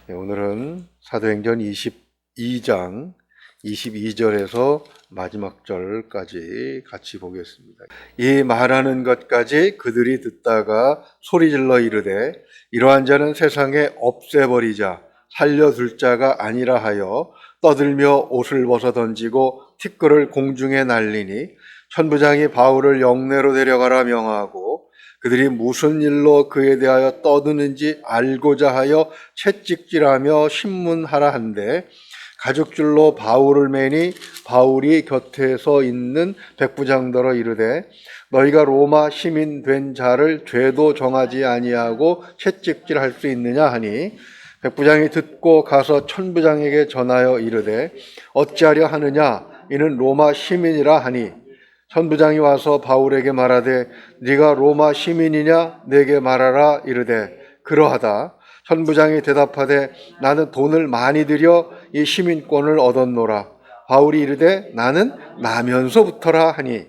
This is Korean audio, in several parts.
오늘은 사도행전 22장 22절에서 마지막 절까지 같이 보겠습니다. 이 말하는 것까지 그들이 듣다가 소리질러 이르되 이러한 자는 세상에 없애버리자 살려둘 자가 아니라 하여 떠들며 옷을 벗어 던지고 티끌을 공중에 날리니 천부장이 바울을 영내로 데려가라 명하고 그들이 무슨 일로 그에 대하여 떠드는지 알고자 하여 채찍질하며 신문하라 한데 가죽줄로 바울을 매니 바울이 곁에 서 있는 백부장더러 이르되 너희가 로마 시민 된 자를 죄도 정하지 아니하고 채찍질할 수 있느냐 하니 백부장이 듣고 가서 천부장에게 전하여 이르되 어찌하려 하느냐 이는 로마 시민이라 하니 천부장이 와서 바울에게 말하되 네가 로마 시민이냐 내게 말하라 이르되 그러하다. 천부장이 대답하되 나는 돈을 많이 들여 이 시민권을 얻었노라. 바울이 이르되 나는 나면서부터라 하니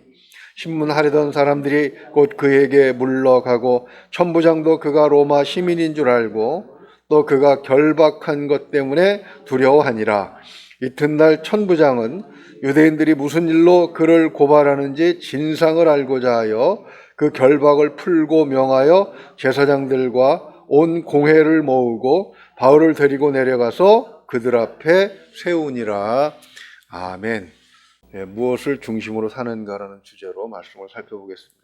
신문하려던 사람들이 곧 그에게 물러가고 천부장도 그가 로마 시민인 줄 알고 또 그가 결박한 것 때문에 두려워하니라. 이튿날 천부장은 유대인들이 무슨 일로 그를 고발하는지 진상을 알고자 하여 그 결박을 풀고 명하여 제사장들과 온 공회를 모으고 바울을 데리고 내려가서 그들 앞에 세우니라. 아멘. 네, 무엇을 중심으로 사는가라는 주제로 말씀을 살펴보겠습니다.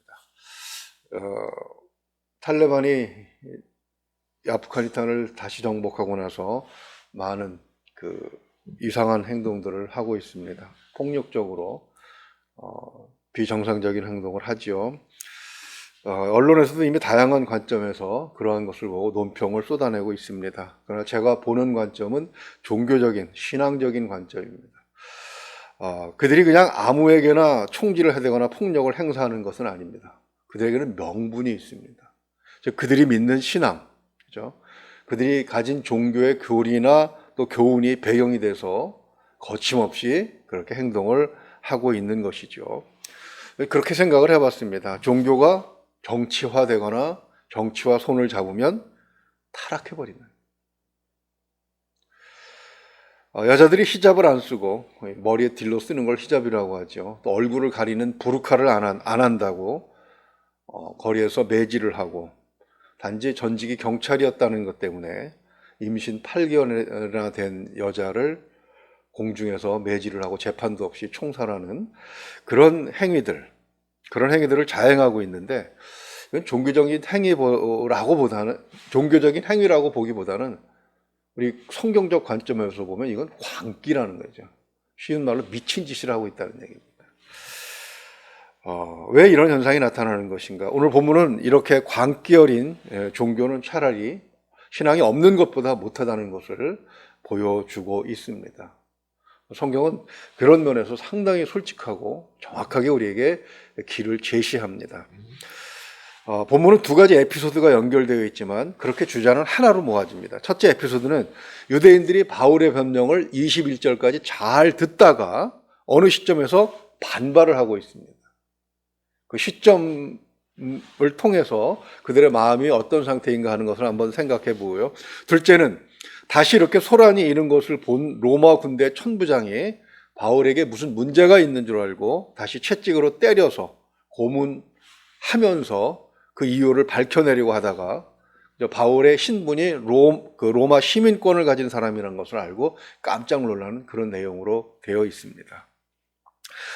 탈레반이 아프가니스탄을 다시 정복하고 나서 많은 이상한 행동들을 하고 있습니다. 폭력적으로 비정상적인 행동을 하지요. 언론에서도 이미 다양한 관점에서 그러한 것을 보고 논평을 쏟아내고 있습니다. 그러나 제가 보는 관점은 종교적인, 신앙적인 관점입니다. 그들이 그냥 아무에게나 총질을 해대거나 폭력을 행사하는 것은 아닙니다. 그들에게는 명분이 있습니다. 즉 그들이 믿는 신앙, 그죠? 그들이 가진 종교의 교리나 또 교훈이 배경이 돼서 거침없이 그렇게 행동을 하고 있는 것이죠. 그렇게 생각을 해봤습니다. 종교가 정치화되거나 정치와 손을 잡으면 타락해버리는. 여자들이 히잡을 안 쓰고 머리에 딜로 쓰는 걸 히잡이라고 하죠. 또 얼굴을 가리는 부르카를 안 한다고 거리에서 매질을 하고 단지 전직이 경찰이었다는 것 때문에 임신 8개월이나 된 여자를 공중에서 매질을 하고 재판도 없이 총살하는 그런 행위들을 자행하고 있는데 이건 종교적인 행위라고 보기보다는 우리 성경적 관점에서 보면 이건 광기라는 거죠. 쉬운 말로 미친 짓을 하고 있다는 얘기입니다. 왜 이런 현상이 나타나는 것인가? 오늘 본문은 이렇게 광기 어린 종교는 차라리 신앙이 없는 것보다 못하다는 것을 보여주고 있습니다. 성경은 그런 면에서 상당히 솔직하고 정확하게 우리에게 길을 제시합니다. 본문은 두 가지 에피소드가 연결되어 있지만 그렇게 주자는 하나로 모아집니다. 첫째 에피소드는 유대인들이 바울의 변명을 21절까지 잘 듣다가 어느 시점에서 반발을 하고 있습니다. 그 시점을 통해서 그들의 마음이 어떤 상태인가 하는 것을 한번 생각해 보고요. 둘째는 다시 이렇게 소란이 이른 것을 본 로마 군대 천부장이 바울에게 무슨 문제가 있는 줄 알고 다시 채찍으로 때려서 고문하면서 그 이유를 밝혀내려고 하다가 바울의 신분이 로마 시민권을 가진 사람이라는 것을 알고 깜짝 놀라는 그런 내용으로 되어 있습니다.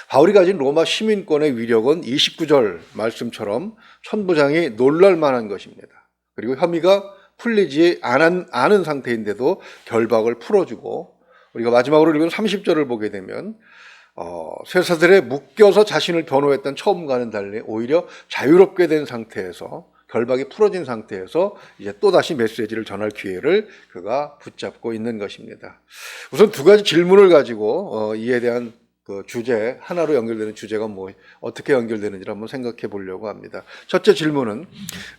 바울이 가진 로마 시민권의 위력은 29절 말씀처럼 천부장이 놀랄 만한 것입니다. 그리고 혐의가 풀리지 않은 상태인데도 결박을 풀어주고 우리가 마지막으로 읽은 30절을 보게 되면 쇠사슬에 묶여서 자신을 변호했던 처음과는 달리 오히려 자유롭게 된 상태에서 결박이 풀어진 상태에서 이제 또다시 메시지를 전할 기회를 그가 붙잡고 있는 것입니다. 우선 두 가지 질문을 가지고 이에 대한 그 주제, 하나로 연결되는 주제가 어떻게 연결되는지를 한번 생각해 보려고 합니다. 첫째 질문은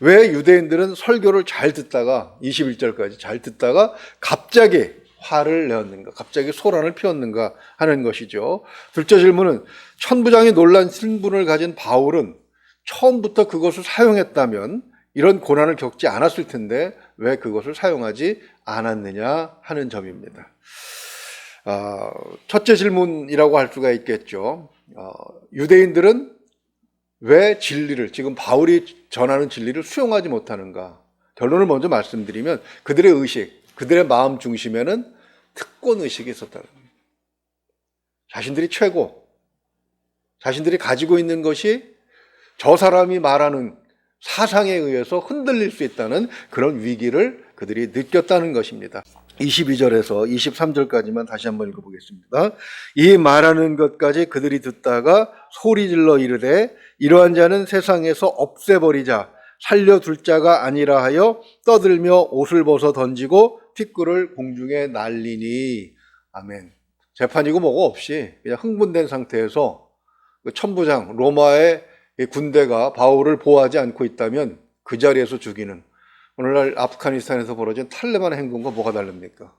왜 유대인들은 설교를 잘 듣다가 21절까지 잘 듣다가 갑자기 화를 내었는가, 갑자기 소란을 피웠는가 하는 것이죠. 둘째 질문은 천부장이 놀란 신분을 가진 바울은 처음부터 그것을 사용했다면 이런 고난을 겪지 않았을 텐데 왜 그것을 사용하지 않았느냐 하는 점입니다. 첫째 질문이라고 할 수가 있겠죠. 유대인들은 왜 진리를, 지금 바울이 전하는 진리를 수용하지 못하는가? 결론을 먼저 말씀드리면 그들의 의식, 그들의 마음 중심에는 특권 의식이 있었다는 겁니다. 자신들이 최고, 자신들이 가지고 있는 것이 저 사람이 말하는 사상에 의해서 흔들릴 수 있다는 그런 위기를 그들이 느꼈다는 것입니다. 22절에서 23절까지만 다시 한번 읽어보겠습니다. 이 말하는 것까지 그들이 듣다가 소리질러 이르되 이러한 자는 세상에서 없애버리자, 살려둘 자가 아니라 하여 떠들며 옷을 벗어 던지고 티끌을 공중에 날리니. 아멘. 재판이고 뭐고 없이 그냥 흥분된 상태에서 천부장 로마의 군대가 바울을 보호하지 않고 있다면 그 자리에서 죽이는, 오늘날 아프가니스탄에서 벌어진 탈레반의 행동과 뭐가 다릅니까?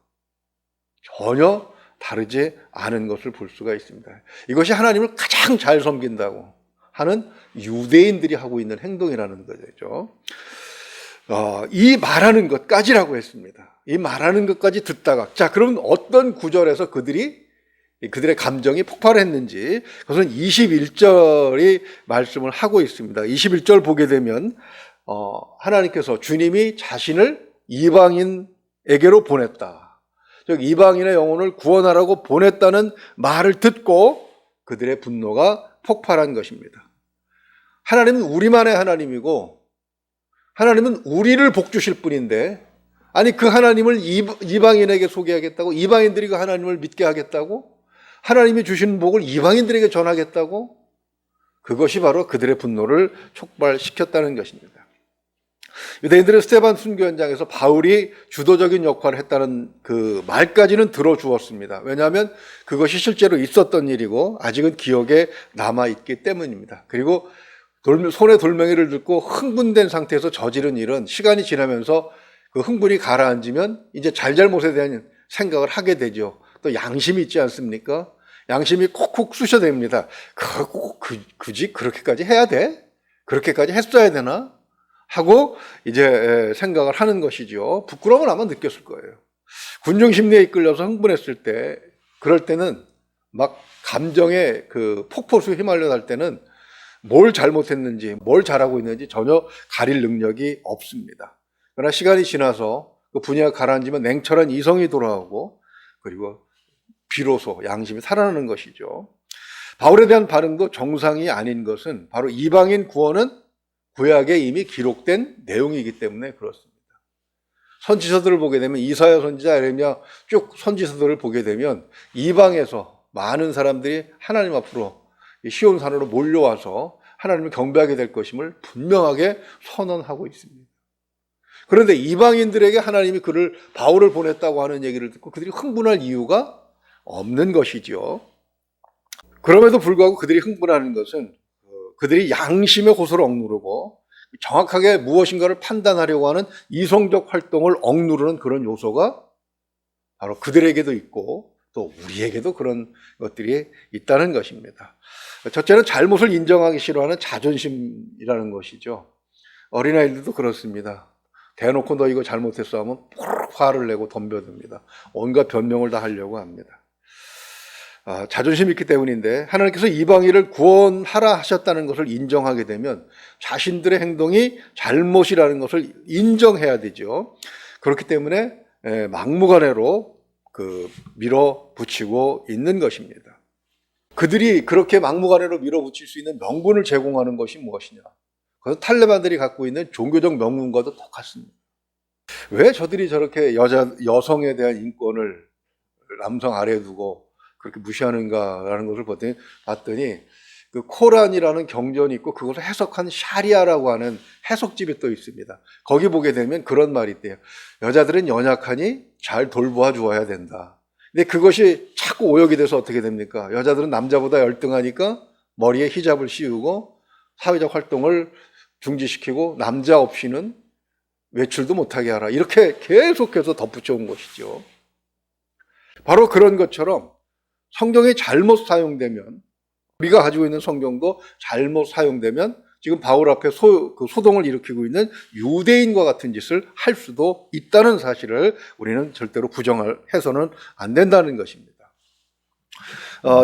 전혀 다르지 않은 것을 볼 수가 있습니다. 이것이 하나님을 가장 잘 섬긴다고 하는 유대인들이 하고 있는 행동이라는 거죠. 이 말하는 것까지라고 했습니다. 이 말하는 것까지 듣다가, 자, 그럼 어떤 구절에서 그들의 감정이 폭발했는지 그것은 21절이 말씀을 하고 있습니다. 21절 보게 되면 하나님께서, 주님이 자신을 이방인에게로 보냈다, 즉 이방인의 영혼을 구원하라고 보냈다는 말을 듣고 그들의 분노가 폭발한 것입니다. 하나님은 우리만의 하나님이고 하나님은 우리를 복주실 분인데, 아니 그 하나님을 이방인에게 소개하겠다고, 이방인들이 그 하나님을 믿게 하겠다고, 하나님이 주신 복을 이방인들에게 전하겠다고, 그것이 바로 그들의 분노를 촉발시켰다는 것입니다. 유대인들은 스데반 순교 현장에서 바울이 주도적인 역할을 했다는 그 말까지는 들어주었습니다. 왜냐하면 그것이 실제로 있었던 일이고 아직은 기억에 남아있기 때문입니다. 그리고 손에 돌멩이를 들고 흥분된 상태에서 저지른 일은 시간이 지나면서 그 흥분이 가라앉으면 이제 잘잘못에 대한 생각을 하게 되죠. 또 양심이 있지 않습니까? 양심이 콕콕 쑤셔댑니다. 굳이 그렇게까지 해야 돼? 그렇게까지 했어야 되나? 하고 이제 생각을 하는 것이죠. 부끄러움을 아마 느꼈을 거예요. 군중 심리에 이끌려서 흥분했을 때, 그럴 때는 막 감정의 그 폭포수에 휘말려 갈 때는 뭘 잘못했는지, 뭘 잘하고 있는지 전혀 가릴 능력이 없습니다. 그러나 시간이 지나서 그 분위기가 가라앉으면 냉철한 이성이 돌아오고, 그리고 비로소 양심이 살아나는 것이죠. 바울에 대한 반응도 정상이 아닌 것은 바로 이방인 구원은 구약에 이미 기록된 내용이기 때문에 그렇습니다. 선지서들을 보게 되면, 이사야 선지자, 에레미야 쭉 선지서들을 보게 되면 이방에서 많은 사람들이 하나님 앞으로 시온산으로 몰려와서 하나님을 경배하게 될 것임을 분명하게 선언하고 있습니다. 그런데 이방인들에게 하나님이 바울을 보냈다고 하는 얘기를 듣고 그들이 흥분할 이유가 없는 것이죠. 그럼에도 불구하고 그들이 흥분하는 것은 그들이 양심의 호소를 억누르고 정확하게 무엇인가를 판단하려고 하는 이성적 활동을 억누르는 그런 요소가 바로 그들에게도 있고 또 우리에게도 그런 것들이 있다는 것입니다. 첫째는 잘못을 인정하기 싫어하는 자존심이라는 것이죠. 어린아이들도 그렇습니다. 대놓고 너 이거 잘못했어 하면 화를 내고 덤벼듭니다. 온갖 변명을 다 하려고 합니다. 자존심이 있기 때문인데, 하나님께서 이방인을 구원하라 하셨다는 것을 인정하게 되면 자신들의 행동이 잘못이라는 것을 인정해야 되죠. 그렇기 때문에 막무가내로 밀어붙이고 있는 것입니다. 그들이 그렇게 막무가내로 밀어붙일 수 있는 명분을 제공하는 것이 무엇이냐? 그것은 탈레반들이 갖고 있는 종교적 명분과도 똑같습니다. 왜 저들이 저렇게 여성에 대한 인권을 남성 아래에 두고 그렇게 무시하는가라는 것을 봤더니 그 코란이라는 경전이 있고 그것을 해석한 샤리아라고 하는 해석집이 또 있습니다. 거기 보게 되면 그런 말이 있대요. 여자들은 연약하니 잘 돌보아 주어야 된다. 근데 그것이 자꾸 오역이 돼서 어떻게 됩니까? 여자들은 남자보다 열등하니까 머리에 히잡을 씌우고 사회적 활동을 중지시키고 남자 없이는 외출도 못하게 하라. 이렇게 계속해서 덧붙여온 것이죠. 바로 그런 것처럼 성경이 잘못 사용되면, 우리가 가지고 있는 성경도 잘못 사용되면 지금 바울 앞에 소동을 일으키고 있는 유대인과 같은 짓을 할 수도 있다는 사실을 우리는 절대로 부정해서는 안 된다는 것입니다.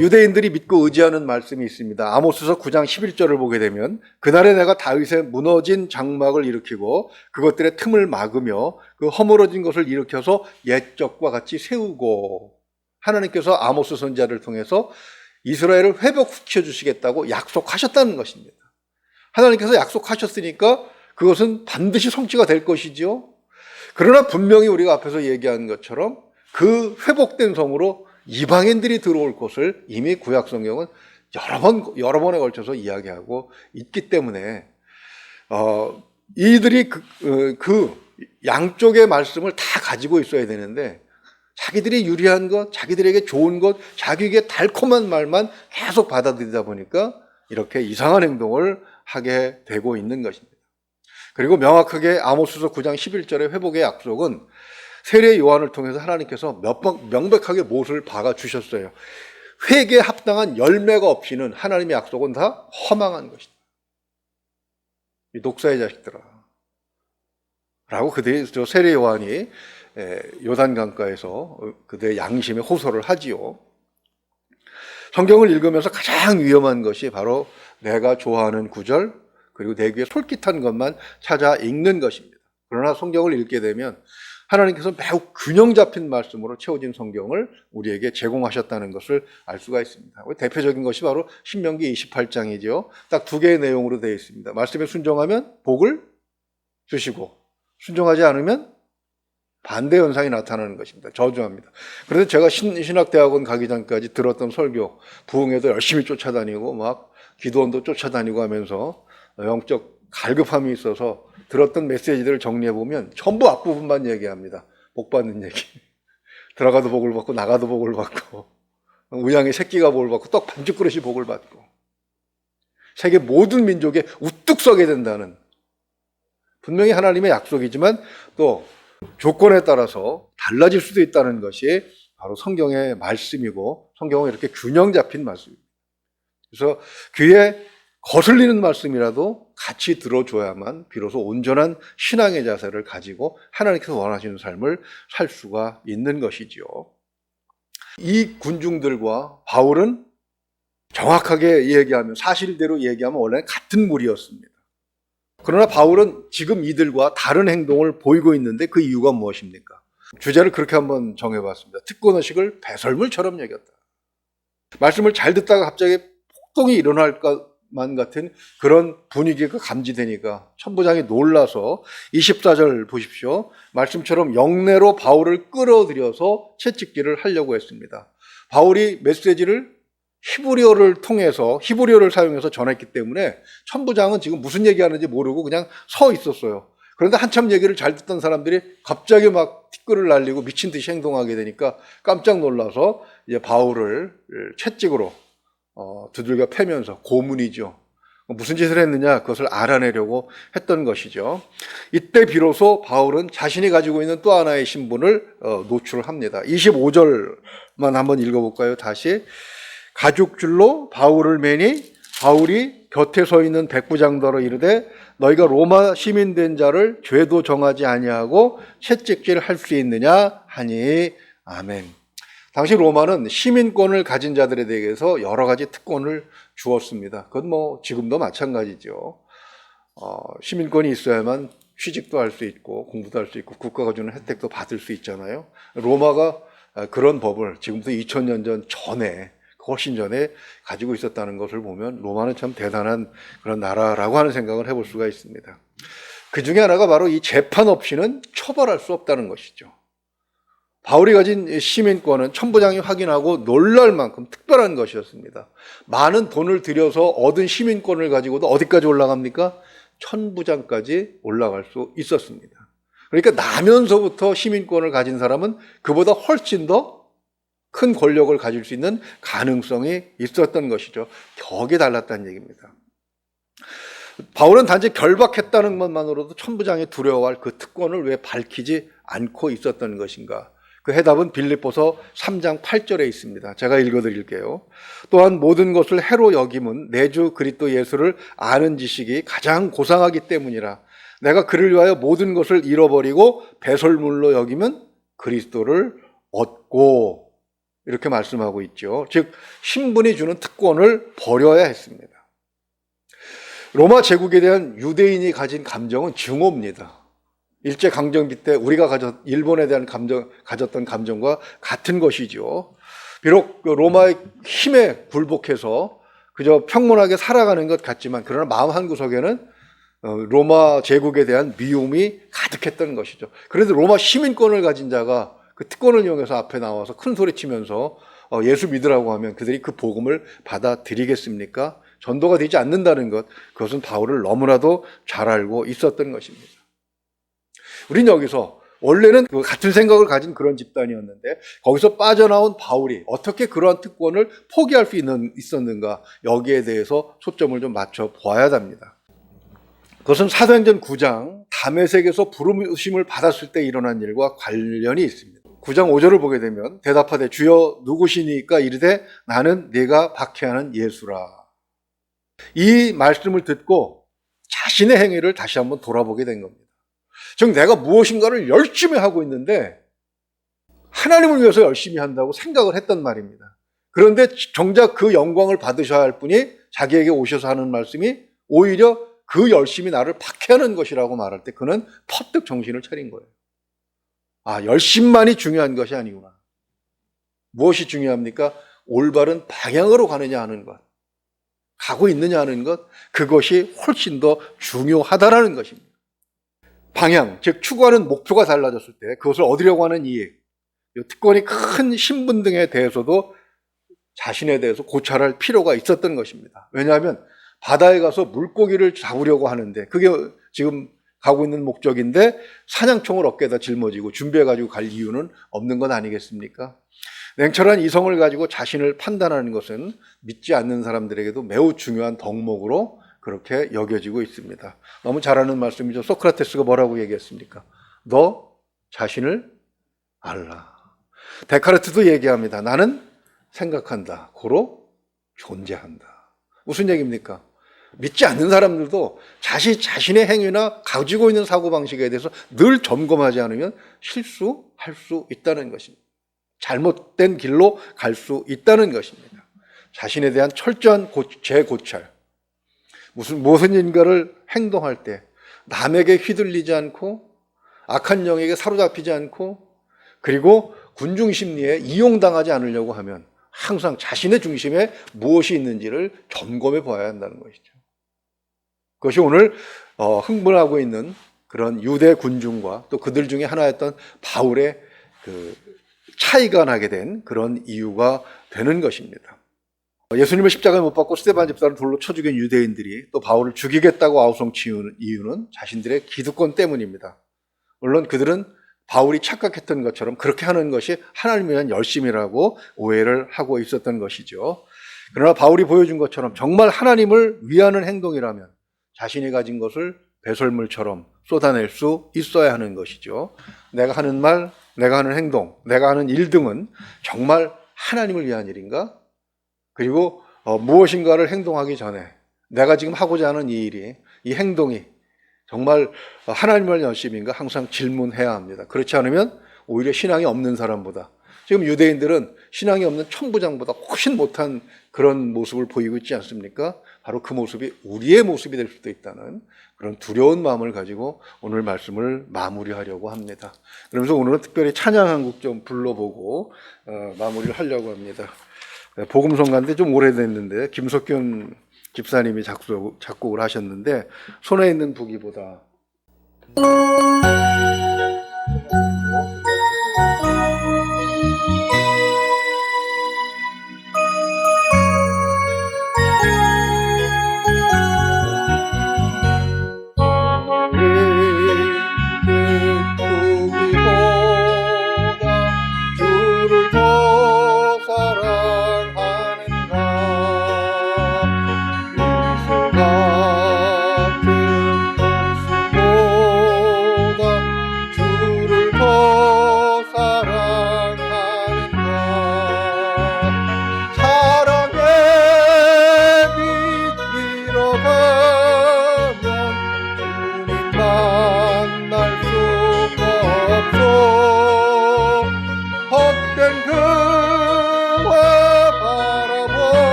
유대인들이 믿고 의지하는 말씀이 있습니다. 아모스서 9장 11절을 보게 되면 그날에 내가 다윗의 무너진 장막을 일으키고 그것들의 틈을 막으며 그 허물어진 것을 일으켜서 옛적과 같이 세우고, 하나님께서 아모스 선지자를 통해서 이스라엘을 회복시켜 주시겠다고 약속하셨다는 것입니다. 하나님께서 약속하셨으니까 그것은 반드시 성취가 될 것이지요. 그러나 분명히 우리가 앞에서 얘기한 것처럼 그 회복된 성으로 이방인들이 들어올 것을 이미 구약 성경은 여러 번에 걸쳐서 이야기하고 있기 때문에 이들이 그 양쪽의 말씀을 다 가지고 있어야 되는데, 자기들이 유리한 것, 자기들에게 좋은 것, 자기에게 달콤한 말만 계속 받아들이다 보니까 이렇게 이상한 행동을 하게 되고 있는 것입니다. 그리고 명확하게 아모스서 9장 11절의 회복의 약속은 세례 요한을 통해서 하나님께서 명백하게 못을 박아 주셨어요. 회개에 합당한 열매가 없이는 하나님의 약속은 다 허망한 것이다. 이 독사의 자식들아 라고 그들이, 세례 요한이 요단 강가에서 그들의 양심에 호소를 하지요. 성경을 읽으면서 가장 위험한 것이 바로 내가 좋아하는 구절, 그리고 내 귀에 솔깃한 것만 찾아 읽는 것입니다. 그러나 성경을 읽게 되면 하나님께서 매우 균형 잡힌 말씀으로 채워진 성경을 우리에게 제공하셨다는 것을 알 수가 있습니다. 대표적인 것이 바로 신명기 28장이죠. 딱 두 개의 내용으로 되어 있습니다. 말씀에 순종하면 복을 주시고, 순종하지 않으면 반대 현상이 나타나는 것입니다. 저주합니다. 그래서 제가 신학대학원 가기 전까지 들었던 설교, 부흥회도 열심히 쫓아다니고 막 기도원도 쫓아다니고 하면서 영적 갈급함이 있어서 들었던 메시지들을 정리해보면 전부 앞부분만 얘기합니다. 복 받는 얘기. 들어가도 복을 받고 나가도 복을 받고, 우양의 새끼가 복을 받고 떡 반죽 그릇이 복을 받고, 세계 모든 민족에 우뚝 서게 된다는, 분명히 하나님의 약속이지만 또 조건에 따라서 달라질 수도 있다는 것이 바로 성경의 말씀이고, 성경은 이렇게 균형 잡힌 말씀입니다. 그래서 귀에 거슬리는 말씀이라도 같이 들어줘야만 비로소 온전한 신앙의 자세를 가지고 하나님께서 원하시는 삶을 살 수가 있는 것이지요. 이 군중들과 바울은 정확하게 얘기하면, 사실대로 얘기하면 원래는 같은 무리였습니다. 그러나 바울은 지금 이들과 다른 행동을 보이고 있는데 그 이유가 무엇입니까? 주제를 그렇게 한번 정해봤습니다. 특권의식을 배설물처럼 여겼다. 말씀을 잘 듣다가 갑자기 폭동이 일어날 것만 같은 그런 분위기가 감지되니까 천부장이 놀라서 24절 보십시오. 말씀처럼 영내로 바울을 끌어들여서 채찍질을 하려고 했습니다. 바울이 메시지를 히브리어를 사용해서 전했기 때문에 천부장은 지금 무슨 얘기하는지 모르고 그냥 서 있었어요. 그런데 한참 얘기를 잘 듣던 사람들이 갑자기 막 티끌을 날리고 미친 듯이 행동하게 되니까 깜짝 놀라서 이제 바울을 채찍으로 두들겨 패면서, 고문이죠. 무슨 짓을 했느냐, 그것을 알아내려고 했던 것이죠. 이때 비로소 바울은 자신이 가지고 있는 또 하나의 신분을 노출합니다. 25절만 한번 읽어볼까요? 다시. 가죽줄로 바울을 매니 바울이 곁에 서 있는 백부장더러 이르되 너희가 로마 시민 된 자를 죄도 정하지 아니하고 채찍질 할 수 있느냐 하니 아멘. 당시 로마는 시민권을 가진 자들에 대해서 여러 가지 특권을 주었습니다. 그건 뭐 지금도 마찬가지죠. 시민권이 있어야만 취직도 할 수 있고 공부도 할 수 있고 국가가 주는 혜택도 받을 수 있잖아요. 로마가 그런 법을 지금부터 2000년 전에, 훨씬 전에 가지고 있었다는 것을 보면 로마는 참 대단한 그런 나라라고 하는 생각을 해볼 수가 있습니다. 그 중에 하나가 바로 이 재판 없이는 처벌할 수 없다는 것이죠. 바울이 가진 시민권은 천부장이 확인하고 놀랄 만큼 특별한 것이었습니다. 많은 돈을 들여서 얻은 시민권을 가지고도 어디까지 올라갑니까? 천부장까지 올라갈 수 있었습니다. 그러니까 나면서부터 시민권을 가진 사람은 그보다 훨씬 더 큰 권력을 가질 수 있는 가능성이 있었던 것이죠. 격이 달랐다는 얘기입니다. 바울은 단지 결박했다는 것만으로도 천부장이 두려워할 그 특권을 왜 밝히지 않고 있었던 것인가? 그 해답은 빌립보서 3장 8절에 있습니다. 제가 읽어드릴게요. 또한 모든 것을 해로 여김은 내 주 그리스도 예수를 아는 지식이 가장 고상하기 때문이라. 내가 그를 위하여 모든 것을 잃어버리고 배설물로 여기면 그리스도를 얻고, 이렇게 말씀하고 있죠. 즉 신분이 주는 특권을 버려야 했습니다. 로마 제국에 대한 유대인이 가진 감정은 증오입니다. 일제강점기 때 우리가 일본에 대한 가졌던 감정과 같은 것이죠. 비록 로마의 힘에 굴복해서 그저 평온하게 살아가는 것 같지만, 그러나 마음 한구석에는 로마 제국에 대한 미움이 가득했던 것이죠. 그래도 로마 시민권을 가진 자가 그 특권을 이용해서 앞에 나와서 큰 소리 치면서 예수 믿으라고 하면 그들이 그 복음을 받아들이겠습니까? 전도가 되지 않는다는 것, 그것은 바울을 너무나도 잘 알고 있었던 것입니다. 우린 여기서 원래는 같은 생각을 가진 그런 집단이었는데 거기서 빠져나온 바울이 어떻게 그러한 특권을 포기할 수 있었는가, 여기에 대해서 초점을 좀 맞춰 보아야 합니다. 그것은 사도행전 9장 다메섹에서 부르심을 받았을 때 일어난 일과 관련이 있습니다. 9장 5절을 보게 되면 대답하되 주여 누구시니까 이르되 나는 네가 박해하는 예수라. 이 말씀을 듣고 자신의 행위를 다시 한번 돌아보게 된 겁니다. 즉 내가 무엇인가를 열심히 하고 있는데 하나님을 위해서 열심히 한다고 생각을 했단 말입니다. 그런데 정작 그 영광을 받으셔야 할 분이 자기에게 오셔서 하는 말씀이 오히려 그 열심히 나를 박해하는 것이라고 말할 때 그는 퍼뜩 정신을 차린 거예요. 아, 열심만이 중요한 것이 아니구나. 무엇이 중요합니까? 올바른 방향으로 가느냐 하는 것, 가고 있느냐 하는 것, 그것이 훨씬 더 중요하다라는 것입니다. 방향, 즉 추구하는 목표가 달라졌을 때 그것을 얻으려고 하는 이익, 특권이 큰 신분 등에 대해서도 자신에 대해서 고찰할 필요가 있었던 것입니다. 왜냐하면 바다에 가서 물고기를 잡으려고 하는데 그게 지금 가고 있는 목적인데 사냥총을 어깨에다 짊어지고 준비해가지고 갈 이유는 없는 건 아니겠습니까? 냉철한 이성을 가지고 자신을 판단하는 것은 믿지 않는 사람들에게도 매우 중요한 덕목으로 그렇게 여겨지고 있습니다. 너무 잘하는 말씀이죠. 소크라테스가 뭐라고 얘기했습니까? 너 자신을 알라. 데카르트도 얘기합니다. 나는 생각한다. 고로 존재한다. 무슨 얘기입니까? 믿지 않는 사람들도 자신의 행위나 가지고 있는 사고방식에 대해서 늘 점검하지 않으면 실수할 수 있다는 것입니다. 잘못된 길로 갈 수 있다는 것입니다. 자신에 대한 철저한 재고찰, 무슨 인가를 행동할 때 남에게 휘둘리지 않고 악한 영에게 사로잡히지 않고 그리고 군중심리에 이용당하지 않으려고 하면 항상 자신의 중심에 무엇이 있는지를 점검해 봐야 한다는 것이죠. 그것이 오늘 흥분하고 있는 그런 유대 군중과 또 그들 중에 하나였던 바울의 그 차이가 나게 된 그런 이유가 되는 것입니다. 예수님을 십자가에 못 박고 스데반 집사를 돌로 쳐 죽인 유대인들이 또 바울을 죽이겠다고 아우성치는 이유는 자신들의 기득권 때문입니다. 물론 그들은 바울이 착각했던 것처럼 그렇게 하는 것이 하나님을 위한 열심이라고 오해를 하고 있었던 것이죠. 그러나 바울이 보여준 것처럼 정말 하나님을 위하는 행동이라면 자신이 가진 것을 배설물처럼 쏟아낼 수 있어야 하는 것이죠. 내가 하는 말, 내가 하는 행동, 내가 하는 일 등은 정말 하나님을 위한 일인가? 그리고 무엇인가를 행동하기 전에 내가 지금 하고자 하는 이 일이, 이 행동이 정말 하나님을 위한 열심인가? 항상 질문해야 합니다. 그렇지 않으면 오히려 신앙이 없는 사람보다, 지금 유대인들은 신앙이 없는 천부장보다 훨씬 못한 그런 모습을 보이고 있지 않습니까? 바로 그 모습이 우리의 모습이 될 수도 있다는 그런 두려운 마음을 가지고 오늘 말씀을 마무리하려고 합니다. 그러면서 오늘은 특별히 찬양 한 곡 좀 불러보고 마무리를 하려고 합니다. 복음성가인데 좀 오래됐는데 김석균 집사님이 작곡을 하셨는데 손에 있는 북이보다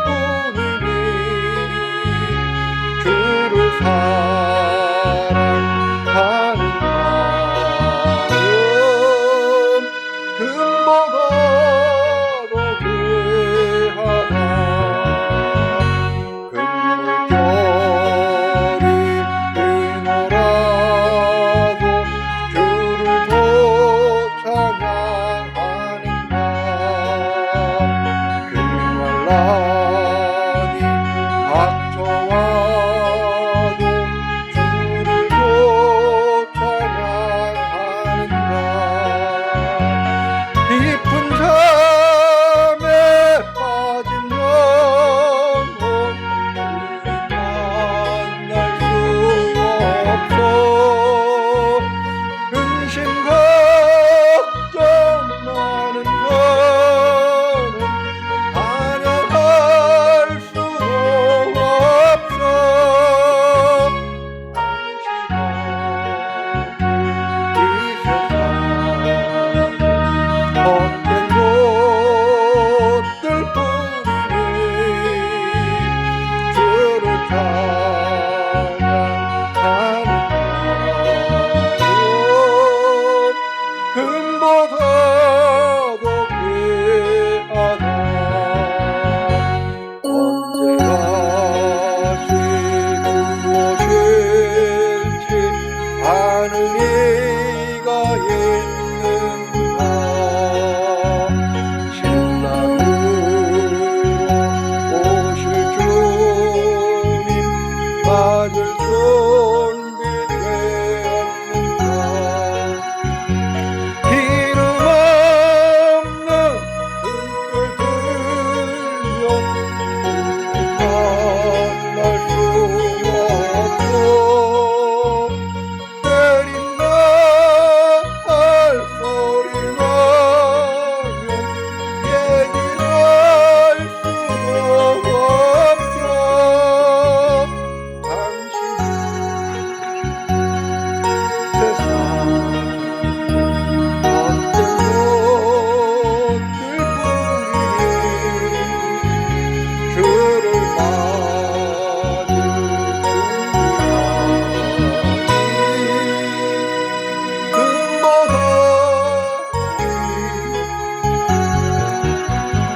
뿐이니 주를 사랑하는 마음 금보다도 귀하다. 금물결이 이노라도 주를 더 찬양하는 그 환란이 닥쳐와도 주를 더 찬양하는가. 깊은 잠에 빠진 영혼 만날 수 없어. 근심 걱정 많은 거는 반영할 수도 없어. 당신은 이 세상 헛된 것들 뿐이니 주를 찬양하는 마음 금보다도 귀하다. 언제 다시 주오실지 아는 이가 있는가. 신랑으로 오실 주님 맞을 준비되었는가. 기름 없는 등불 들려 만날 수 없어. 때린다 할 소리 나면 얘기할 수도 없어. 당신은 세상 헛된 것들 뿐이니 주를 맞을 준비하니 금보다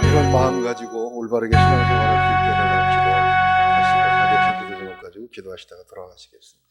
이런 마음 가지고 올바르게 신앙생활할 수 있게 해달라고 기도하시고 자리하신 기도 제목 가지고 기도하시다가 돌아가시겠습니다.